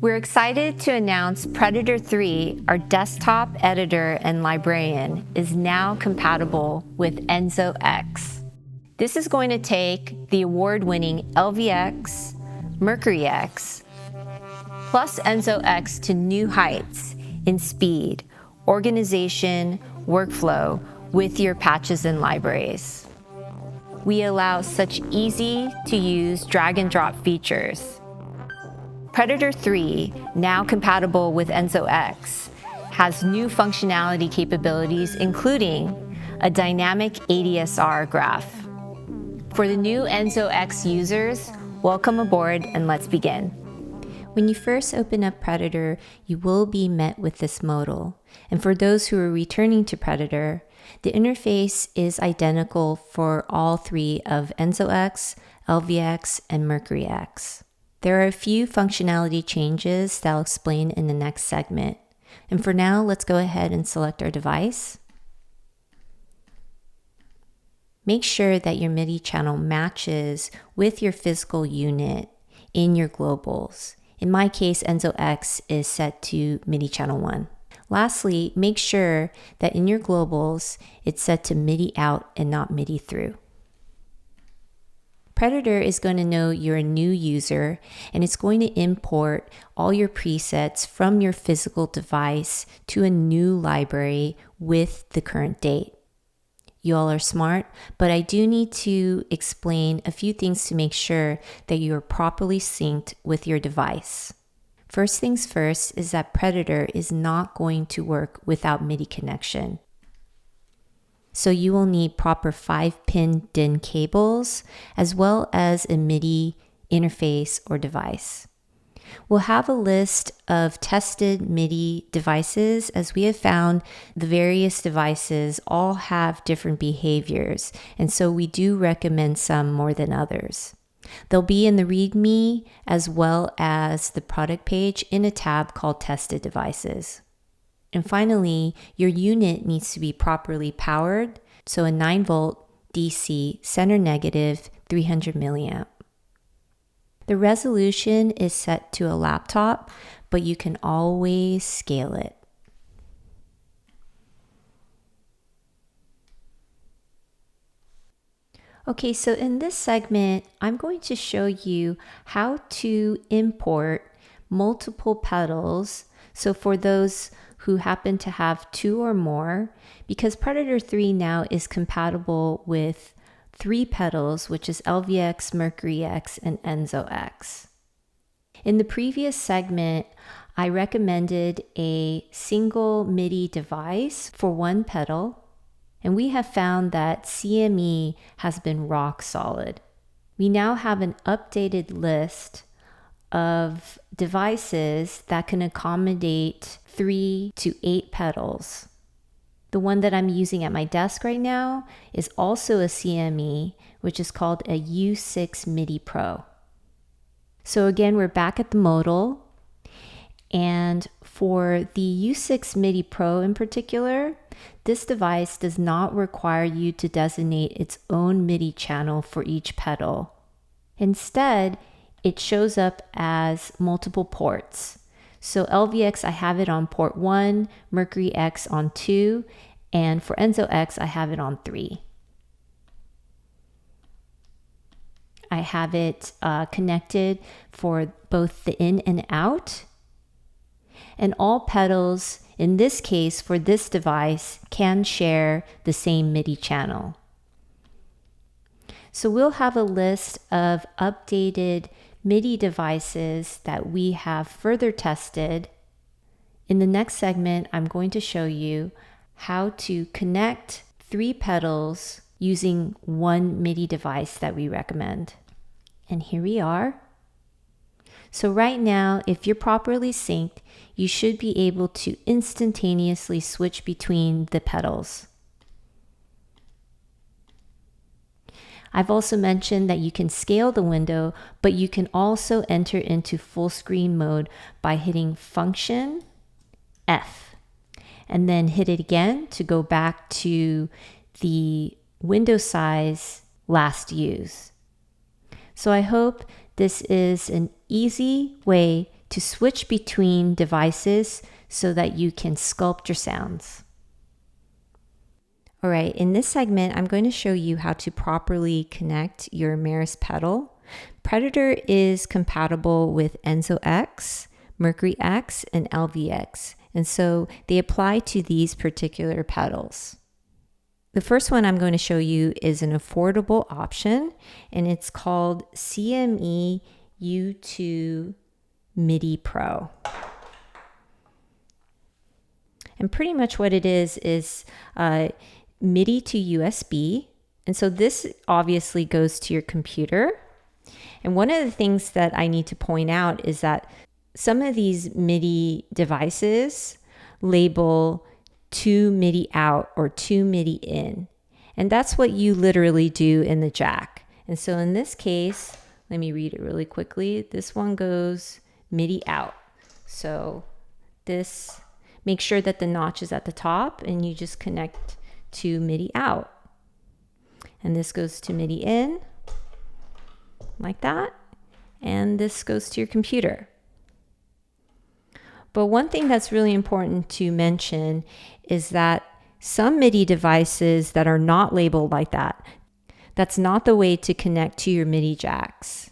We're excited to announce prEDITOR 3, our desktop editor and librarian, is now compatible with Enzo X. This is going to take the award-winning LVX, MercuryX, plus Enzo X to new heights in speed, organization, workflow with your patches and libraries. We allow such easy-to-use drag-and-drop features. prEDITOR 3, now compatible with Enzo X, has new functionality capabilities, including a dynamic ADSR graph. For the new Enzo X users, welcome aboard and let's begin. When you first open up prEDITOR, you will be met with this modal. And for those who are returning to prEDITOR, the interface is identical for all three of Enzo X, LVX, and MercuryX. There are a few functionality changes that I'll explain in the next segment. And for now, let's go ahead and select our device. Make sure that your MIDI channel matches with your physical unit in your globals. In my case, Enzo X is set to MIDI channel 1. Lastly, make sure that in your globals, it's set to MIDI out and not MIDI through. prEDITOR is going to know you're a new user, and it's going to import all your presets from your physical device to a new library with the current date. You all are smart, but I do need to explain a few things to make sure that you are properly synced with your device. First things first is that prEDITOR is not going to work without MIDI connection. So you will need proper 5-pin DIN cables as well as a MIDI interface or device. We'll have a list of tested MIDI devices, as we have found the various devices all have different behaviors, and so we do recommend some more than others. They'll be in the README as well as the product page in a tab called Tested Devices. And finally, your unit needs to be properly powered, so a 9-volt DC center negative 300 milliamp. The resolution is set to a laptop, but you can always scale it. Okay, so in this segment, I'm going to show you how to import multiple pedals. So for those who happen to have 2 or more, because prEDITOR 3 now is compatible with 3 pedals, which is LVX, MercuryX, and Enzo X. In the previous segment, I recommended a single MIDI device for 1 pedal, and we have found that CME has been rock solid. We now have an updated list of devices that can accommodate 3 to 8 pedals. The one that I'm using at my desk right now is also a CME, which is called a U6 MIDI Pro. So again, we're back at the modal. And for the U6 MIDI Pro in particular, this device does not require you to designate its own MIDI channel for each pedal. Instead, it shows up as multiple ports. So LVX, I have it on port 1, MercuryX on 2, and for Enzo X, I have it on 3. I have it connected for both the in and out. And all pedals, in this case, for this device, can share the same MIDI channel. So we'll have a list of updated MIDI devices that we have further tested. In the next segment, I'm going to show you how to connect 3 pedals using 1 MIDI device that we recommend. And here we are. So right now, if you're properly synced, you should be able to instantaneously switch between the pedals. I've also mentioned that you can scale the window, but you can also enter into full screen mode by hitting Function F, and then hit it again to go back to the window size last used. So I hope this is an easy way to switch between devices so that you can sculpt your sounds. All right, in this segment, I'm going to show you how to properly connect your Meris pedal. prEDITOR is compatible with Enzo X, MercuryX, and LVX, and so they apply to these particular pedals. The first one I'm going to show you is an affordable option, and it's called CME U2 MIDI Pro. And pretty much what it is MIDI to USB. And so this obviously goes to your computer. And one of the things that I need to point out is that some of these MIDI devices label to MIDI out or to MIDI in. And that's what you literally do in the jack. And so in this case, let me read it really quickly. This one goes MIDI out. So this, make sure that the notch is at the top and you just connect to MIDI out. And this goes to MIDI in, like that. And this goes to your computer. But one thing that's really important to mention is that some MIDI devices that are not labeled like that, that's not the way to connect to your MIDI jacks.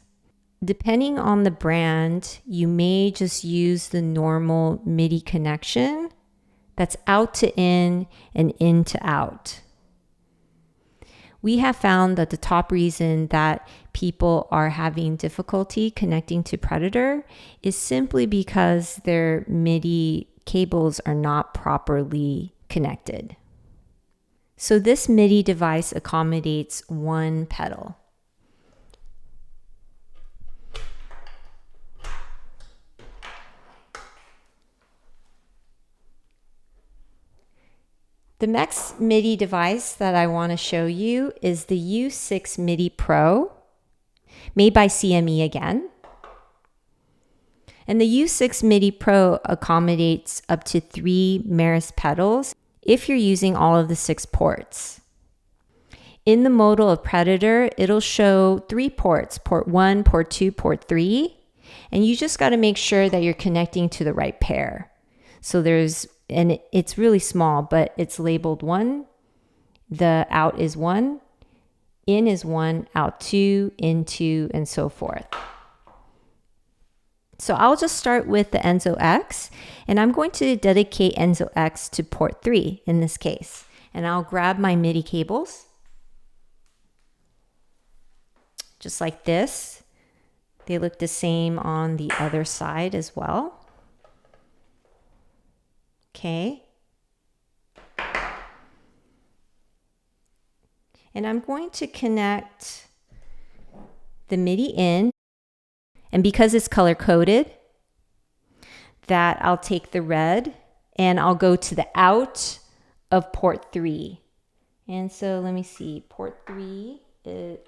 Depending on the brand, you may just use the normal MIDI connection that's out to in and in to out. We have found that the top reason that people are having difficulty connecting to prEDITOR is simply because their MIDI cables are not properly connected. So this MIDI device accommodates one pedal. The next MIDI device that I want to show you is the U6 MIDI Pro, made by CME again. And the U6 MIDI Pro accommodates up to 3 Meris pedals if you're using all of the 6 ports. In the modal of prEDITOR, it'll show 3 ports, port 1, port 2, port 3, and you just got to make sure that you're connecting to the right pair. So it's really small, but it's labeled 1, the out is 1, in is 1, out 2, in 2, and so forth. So I'll just start with the Enzo X, and I'm going to dedicate Enzo X to port 3 in this case. And I'll grab my MIDI cables, just like this. They look the same on the other side as well. Okay. And I'm going to connect the MIDI in, and because it's color coded, that I'll take the red and I'll go to the out of port 3. And so let me see, port 3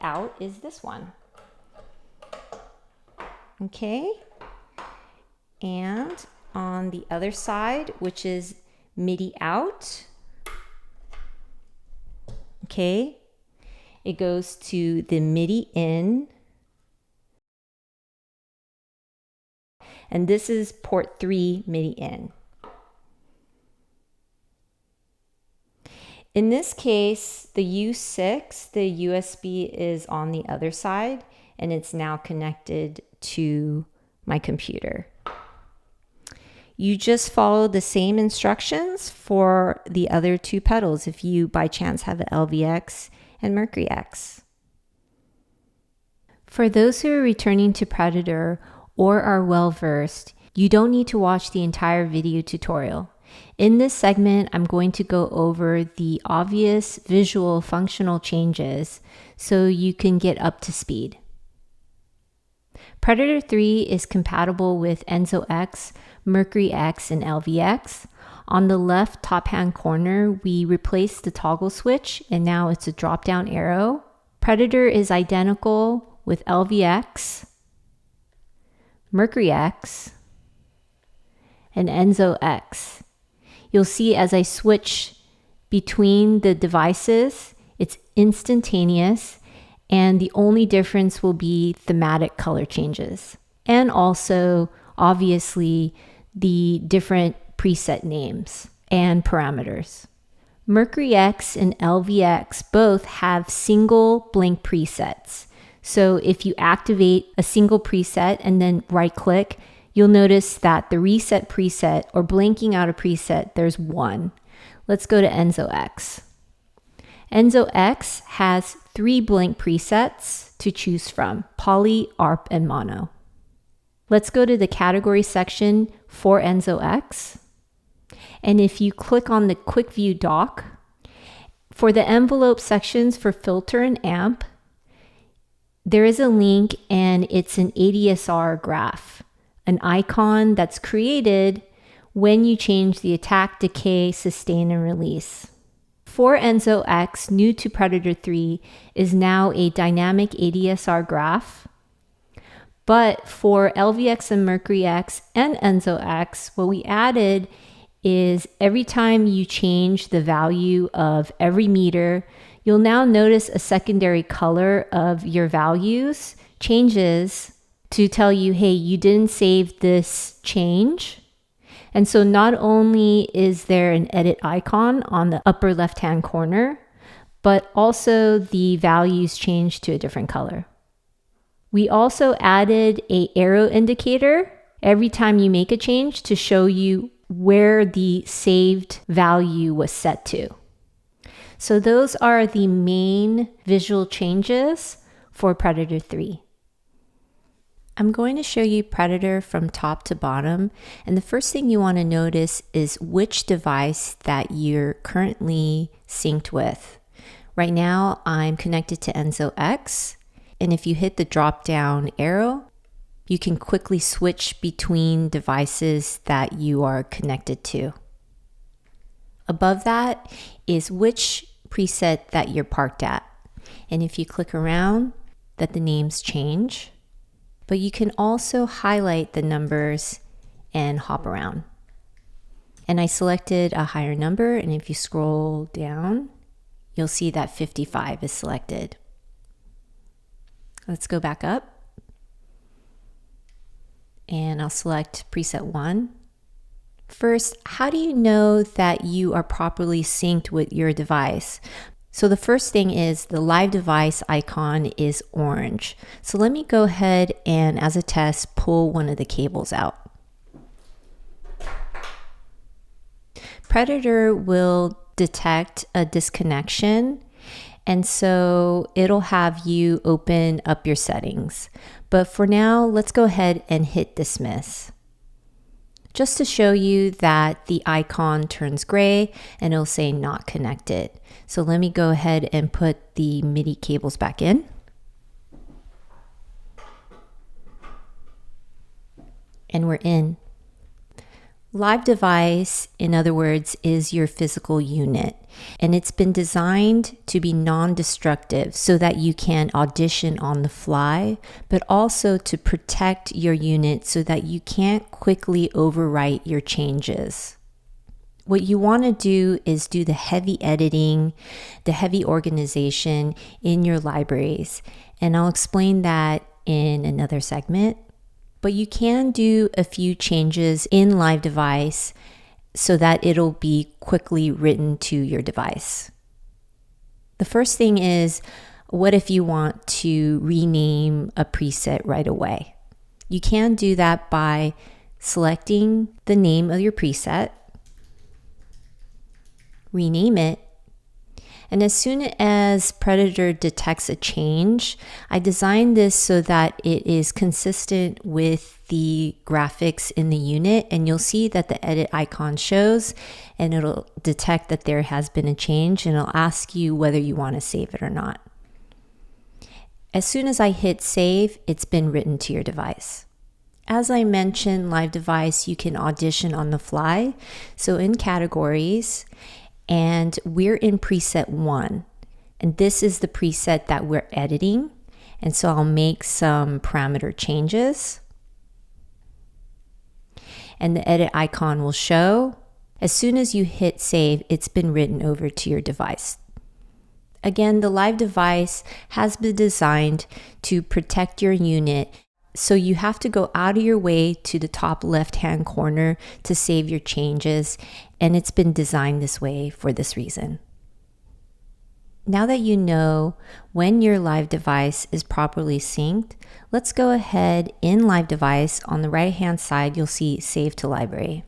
out is this one. Okay. And on the other side, which is MIDI out, okay, it goes to the MIDI in, and this is port 3 MIDI in. In this case, the U6, the USB is on the other side, and it's now connected to my computer. You just follow the same instructions for the other 2 pedals if you by chance have an LVX and MercuryX. For those who are returning to prEDITOR or are well versed, you don't need to watch the entire video tutorial. In this segment, I'm going to go over the obvious visual functional changes so you can get up to speed. prEDITOR 3 is compatible with Enzo X, MercuryX, and LVX. On the left top hand corner, we replaced the toggle switch and now it's a drop down arrow. prEDITOR is identical with LVX, MercuryX, and Enzo X. You'll see as I switch between the devices, it's instantaneous, and the only difference will be thematic color changes. And also obviously the different preset names and parameters. MercuryX and LVX both have single blink presets. So if you activate a single preset and then right click, you'll notice that the reset preset or blinking out a preset, there's one. Let's go to Enzo X. Enzo X has 3 blink presets to choose from: poly, ARP, and mono. Let's go to the category section for Enzo X. And if you click on the quick view dock, for the envelope sections for filter and amp, there is a link and it's an ADSR graph, an icon that's created when you change the attack, decay, sustain, and release. For Enzo X, new to Predator 3, is now a dynamic ADSR graph. But for LVX and MercuryX and Enzo X, what we added is every time you change the value of every meter, you'll now notice a secondary color of your values changes to tell you, hey, you didn't save this change. And so not only is there an edit icon on the upper left-hand corner, but also the values change to a different color. We also added an arrow indicator every time you make a change to show you where the saved value was set to. So those are the main visual changes for Predator 3. I'm going to show you Predator from top to bottom, and the first thing you want to notice is which device that you're currently synced with. Right now I'm connected to Enzo X, and if you hit the drop down arrow, you can quickly switch between devices that you are connected to. Above that is which preset that you're parked at, and if you click around, that the names change. But you can also highlight the numbers and hop around. And I selected a higher number, and if you scroll down, you'll see that 55 is selected. Let's go back up. And I'll select preset 1. First, how do you know that you are properly synced with your device? So the first thing is the live device icon is orange. So let me go ahead and, as a test, pull one of the cables out. Predator will detect a disconnection, and so it'll have you open up your settings. But for now, let's go ahead and hit dismiss, just to show you that the icon turns gray and it'll say not connected. So let me go ahead and put the MIDI cables back in. And we're in. Live device, in other words, is your physical unit, and it's been designed to be non-destructive so that you can audition on the fly, but also to protect your unit so that you can't quickly overwrite your changes. What you want to do is do the heavy editing, the heavy organization in your libraries, and I'll explain that in another segment. But you can do a few changes in live device so that it'll be quickly written to your device. The first thing is, what if you want to rename a preset right away? You can do that by selecting the name of your preset, rename it, and as soon as Predator detects a change, I designed this so that it is consistent with the graphics in the unit, and you'll see that the edit icon shows and it'll detect that there has been a change, and it'll ask you whether you want to save it or not. As soon as I hit save, it's been written to your device. As I mentioned, live device, you can audition on the fly. So in categories, and we're in preset 1, and this is the preset that we're editing, and so I'll make some parameter changes, and the edit icon will show. As soon as you hit save, it's been written over to your device. Again, the live device has been designed to protect your unit So you have to go out of your way to the top left-hand corner to save your changes, and it's been designed this way for this reason. Now that you know when your live device is properly synced, let's go ahead in live device. On the right-hand side, you'll see Save to Library.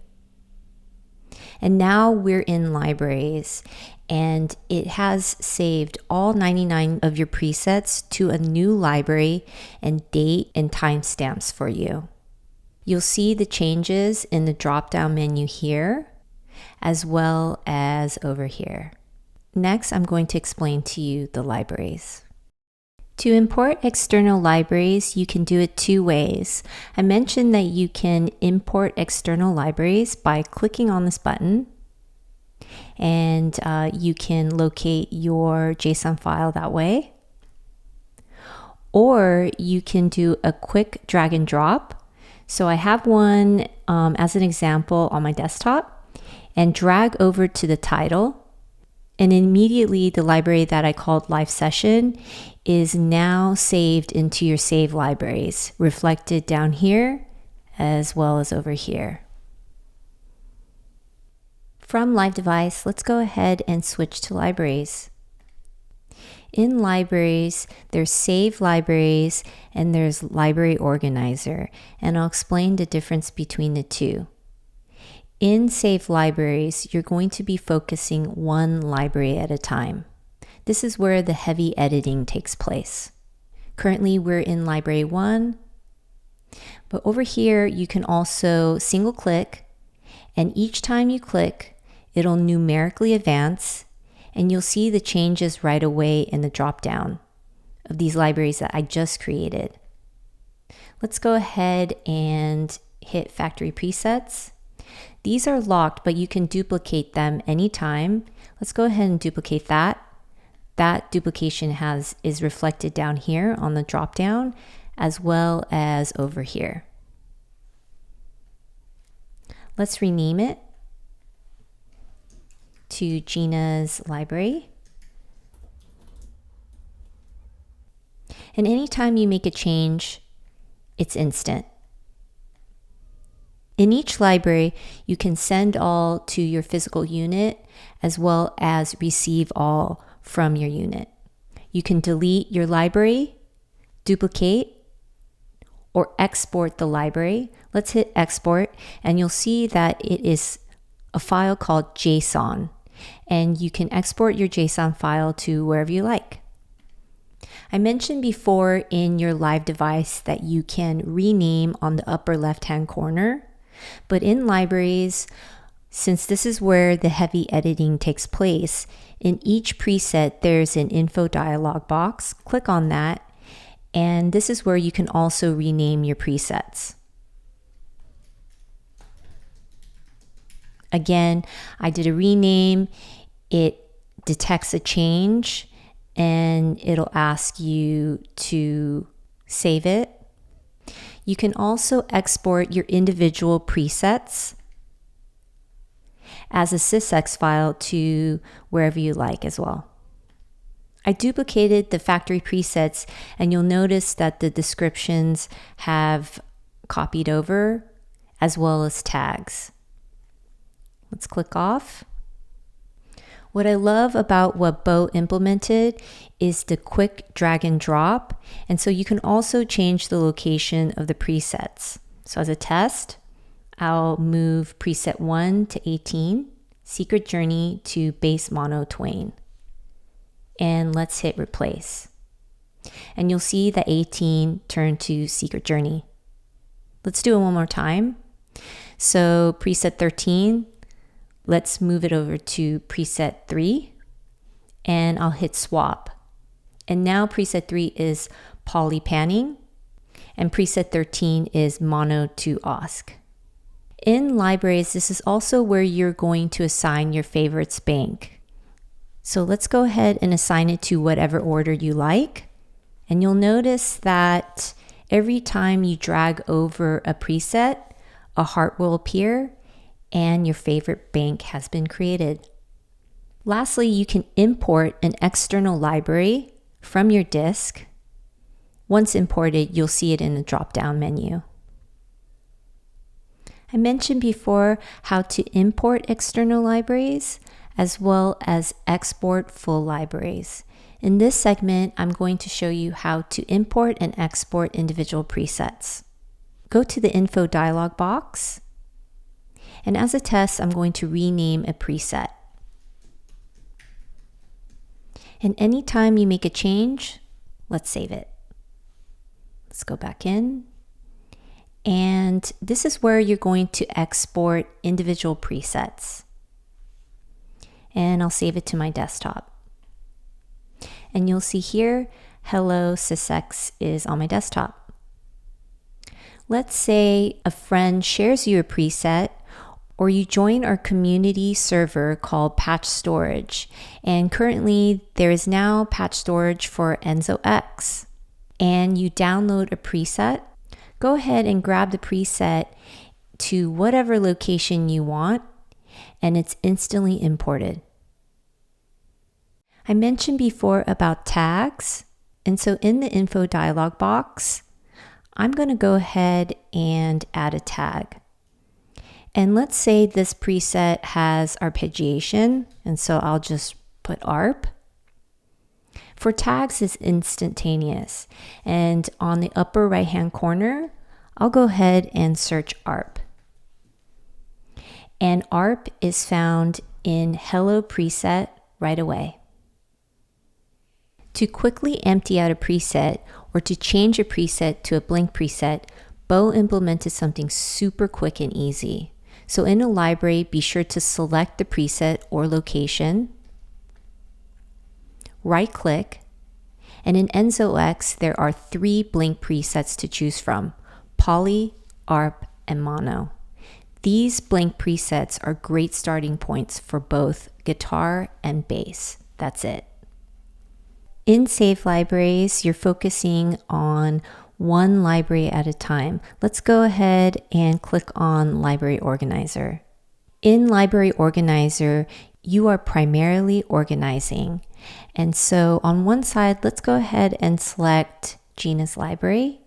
And now we're in Libraries, and it has saved all 99 of your presets to a new library and date and timestamps for you. You'll see the changes in the drop-down menu here, as well as over here. Next, I'm going to explain to you the libraries. To import external libraries, you can do it two ways. I mentioned that you can import external libraries by clicking on this button, and you can locate your JSON file that way. Or you can do a quick drag and drop. So I have one as an example on my desktop, and drag over to the title. And immediately the library that I called Live Session is now saved into your Save Libraries, reflected down here as well as over here. From Live Device, let's go ahead and switch to Libraries. In Libraries, there's Save Libraries and there's Library Organizer, and I'll explain the difference between the two. In Save Libraries, you're going to be focusing one library at a time. This is where the heavy editing takes place. Currently, we're in Library 1, but over here, you can also single click, and each time you click, it'll numerically advance, and you'll see the changes right away in the drop-down of these libraries that I just created. Let's go ahead and hit Factory Presets. These are locked, but you can duplicate them anytime. Let's go ahead and duplicate that. That duplication is reflected down here on the drop-down, as well as over here. Let's rename it to Jinna's library. And anytime you make a change, it's instant. In each library, you can send all to your physical unit as well as receive all from your unit. You can delete your library, duplicate, or export the library. Let's hit export, and you'll see that it is a file called JSON, and you can export your JSON file to wherever you like. I mentioned before in your live device that you can rename on the upper left-hand corner. But in Libraries, since this is where the heavy editing takes place, in each preset there's an info dialog box. Click on that, and this is where you can also rename your presets. Again, I did a rename. It detects a change, and it'll ask you to save it. You can also export your individual presets as a sysex file to wherever you like as well. I duplicated the factory presets, and you'll notice that the descriptions have copied over as well as tags. Let's click off. What I love about what Bo implemented is the quick drag and drop. And so you can also change the location of the presets. So as a test, I'll move preset 1 to 18, Secret Journey to Bass Mono Twain. And let's hit replace. And you'll see that 18 turned to Secret Journey. Let's do it one more time. So preset 13, let's move it over to preset 3, and I'll hit swap. And now preset 3 is poly panning, and preset 13 is mono to OSC. In Libraries, this is also where you're going to assign your favorites bank. So let's go ahead and assign it to whatever order you like. And you'll notice that every time you drag over a preset, a heart will appear, and your favorite bank has been created. Lastly, you can import an external library from your disk, Once imported, you'll see it in the drop-down menu. I mentioned before how to import external libraries as well as export full libraries. In this segment, I'm going to show you how to import and export individual presets. Go to the info dialog box, and as a test, I'm going to rename a preset. And anytime you make a change, let's save it. Let's go back in. And this is where you're going to export individual presets. And I'll save it to my desktop. And you'll see here, hello sysex is on my desktop. Let's say a friend shares you a preset, or you join our community server called Patch Storage. And currently there is now patch storage for Enzo X. And you download a preset. Go ahead and grab the preset to whatever location you want, and it's instantly imported. I mentioned before about tags, and so in the info dialog box, I'm going to go ahead and add a tag. And let's say this preset has arpeggiation, and so I'll just put arp. For tags, it's instantaneous, and on the upper right hand corner, I'll go ahead and search ARP. And ARP is found in Hello Preset right away. To quickly empty out a preset or to change a preset to a blank preset, Bo implemented something super quick and easy. So in a library, be sure to select the preset or location, right-click, and in Enzo X, there are 3 blank presets to choose from: poly, arp, and mono. These blank presets are great starting points for both guitar and bass. That's it. In Save Libraries, you're focusing on one library at a time. Let's go ahead and click on Library Organizer. In Library Organizer, you are primarily organizing. And so on one side, let's go ahead and select Jinna's library.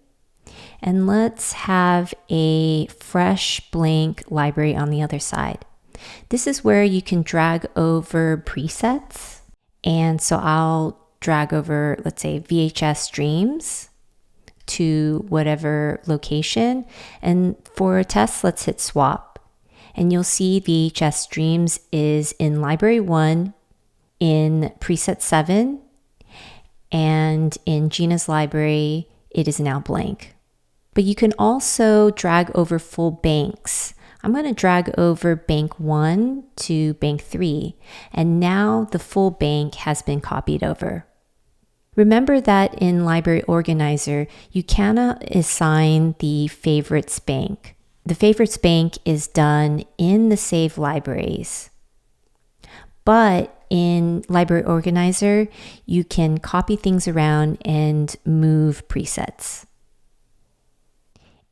And let's have a fresh blank library on the other side. This is where you can drag over presets. And so I'll drag over, let's say, VHS streams to whatever location. And for a test, let's hit swap. And you'll see VHS streams is in library 1, in preset 7, and in Jinna's library, it is now blank. But you can also drag over full banks. I'm going to drag over bank 1 to bank 3, and now the full bank has been copied over. Remember that in Library Organizer, you cannot assign the favorites bank. The favorites bank is done in the Save Libraries. But in Library Organizer, you can copy things around and move presets.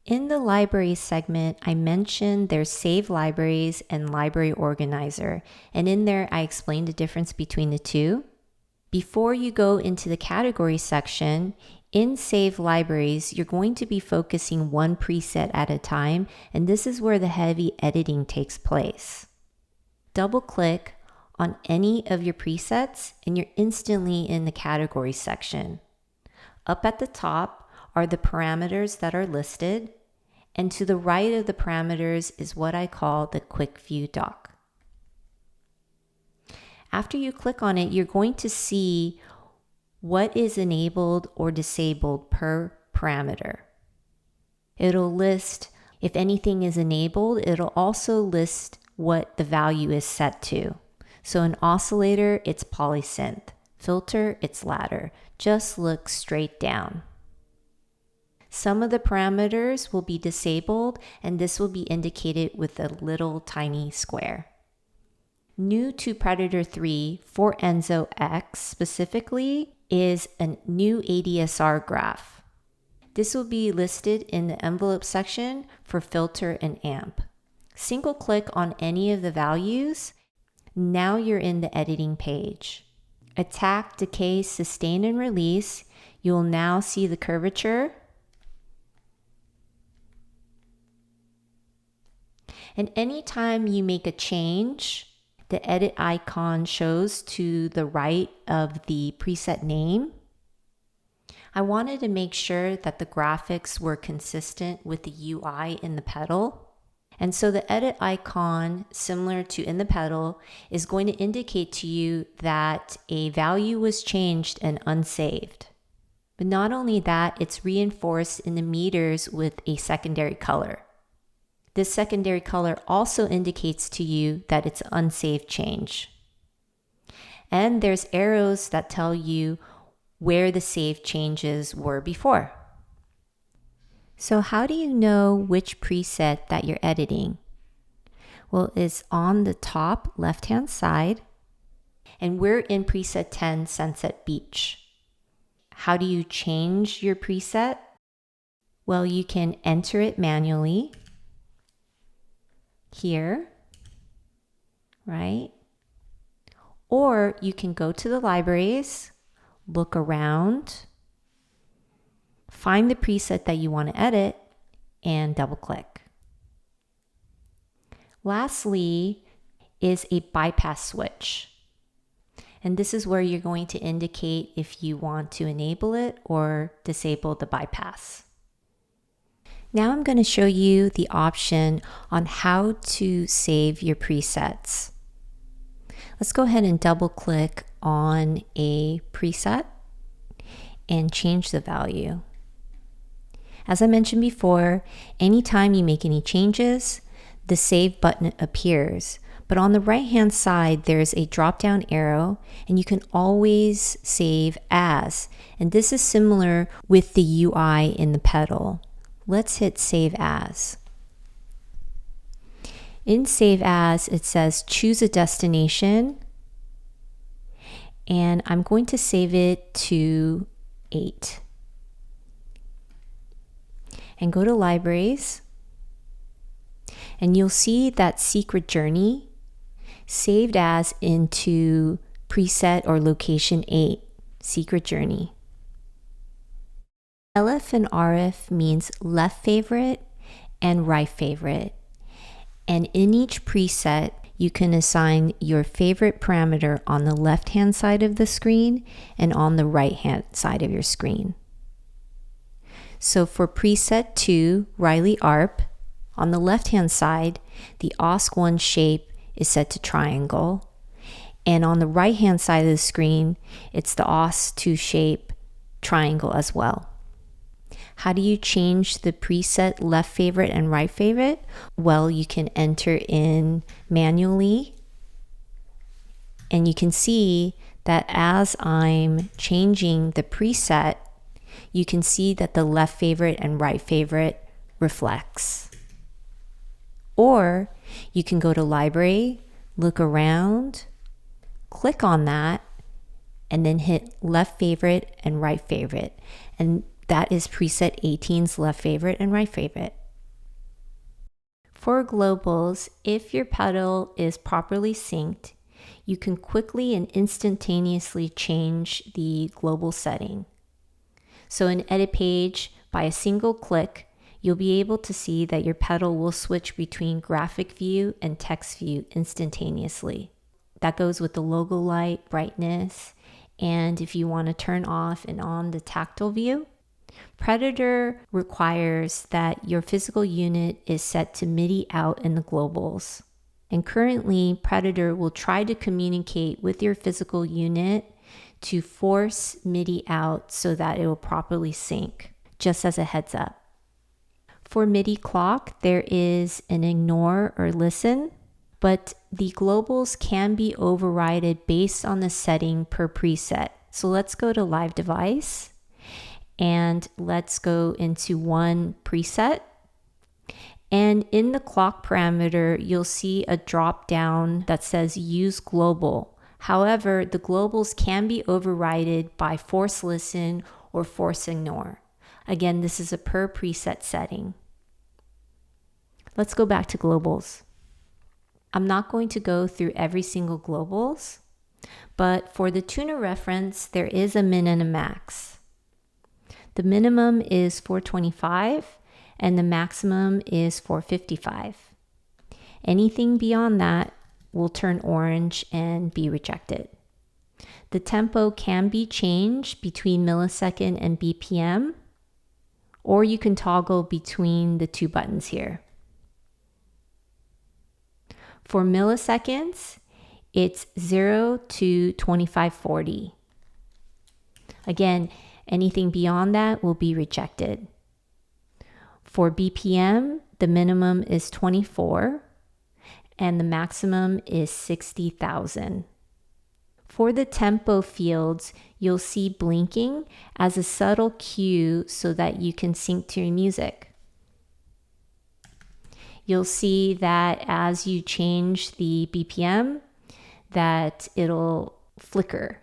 In the library segment, I mentioned there's Save Libraries and Library Organizer, and in there I explained the difference between the two. Before you go into the category section, in Save Libraries, you're going to be focusing one preset at a time, and this is where the heavy editing takes place. Double-click on any of your presets, and you're instantly in the category section. Up at the top are the parameters that are listed, and to the right of the parameters is what I call the Quick View Dock. After you click on it, you're going to see what is enabled or disabled per parameter. It'll list if anything is enabled. It'll also list what the value is set to. So an oscillator, it's polysynth. Filter, it's ladder. Just look straight down. Some of the parameters will be disabled, and this will be indicated with a little tiny square. New to prEDITOR 3 for Enzo X specifically is a new ADSR graph. This will be listed in the envelope section for filter and amp. Single click on any of the values. Now you're in the editing page. Attack, decay, sustain, and release. You'll now see the curvature. And anytime you make a change, the edit icon shows to the right of the preset name. I wanted to make sure that the graphics were consistent with the UI in the pedal. And so the edit icon, similar to in the pedal, is going to indicate to you that a value was changed and unsaved. But not only that, it's reinforced in the meters with a secondary color. This secondary color also indicates to you that it's an unsaved change. And there's arrows that tell you where the saved changes were before. So how do you know which preset that you're editing? Well, it's on the top left-hand side, and we're in preset 10, Sunset Beach. How do you change your preset? Well, you can enter it manually here, right? Or you can go to the libraries, look around, find the preset that you want to edit, and double click. Lastly is a bypass switch. And this is where you're going to indicate if you want to enable it or disable the bypass. Now I'm going to show you the option on how to save your presets. Let's go ahead and double click on a preset and change the value. As I mentioned before, anytime you make any changes, the save button appears. But on the right hand side, there's a drop down arrow and you can always save as. And this is similar with the UI in the pedal. Let's hit save as. In save as, it says choose a destination. And I'm going to save it to 8. And go to libraries. And you'll see that secret journey saved as into preset or location 8, secret journey. LF and RF means left favorite and right favorite. And in each preset, you can assign your favorite parameter on the left-hand side of the screen and on the right-hand side of your screen. So for preset 2, Riley ARP, on the left-hand side, the OSC1 shape is set to triangle. And on the right-hand side of the screen, it's the OSC2 shape triangle as well. How do you change the preset left favorite and right favorite? Well, you can enter in manually. And you can see that as I'm changing the preset, you can see that the left favorite and right favorite reflects. Or you can go to library, look around, click on that, and then hit left favorite and right favorite. And that is preset 18's left favorite and right favorite. For globals, if your pedal is properly synced, you can quickly and instantaneously change the global setting. So in Edit Page, by a single click, you'll be able to see that your pedal will switch between graphic view and text view instantaneously. That goes with the logo light, brightness, and if you want to turn off and on the tactile view. prEDITOR requires that your physical unit is set to MIDI out in the globals. And currently, prEDITOR will try to communicate with your physical unit to force MIDI out so that it will properly sync, just as a heads up. For MIDI clock, there is an ignore or listen, but the globals can be overridden based on the setting per preset. So let's go to live device. And let's go into one preset. And in the clock parameter, you'll see a drop down that says use global. However, the globals can be overridden by force listen or force ignore. Again, this is a per preset setting. Let's go back to globals. I'm not going to go through every single globals, but for the tuner reference, there is a min and a max. The minimum is 425 and the maximum is 455. Anything beyond that will turn orange and be rejected. The tempo can be changed between millisecond and BPM, or you can toggle between the two buttons here. For milliseconds, it's 0 to 2540. Again, anything beyond that will be rejected. For BPM, the minimum is 24 and the maximum is 60,000. For the tempo fields, you'll see blinking as a subtle cue so that you can sync to your music. You'll see that as you change the BPM, that it'll flicker.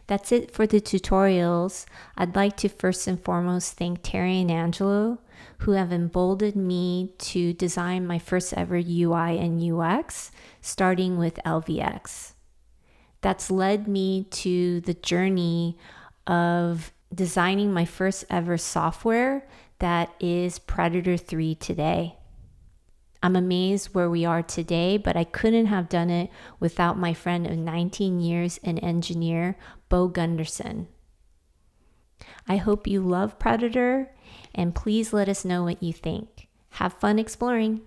That's it for the tutorials. I'd like to first and foremost thank Terry and Angelo, who have emboldened me to design my first ever UI and UX, starting with LVX. That's led me to the journey of designing my first ever software that is prEDITOR 3 today. I'm amazed where we are today, but I couldn't have done it without my friend of 19 years and engineer, Bo Gunderson. I hope you love prEDITOR, and please let us know what you think. Have fun exploring.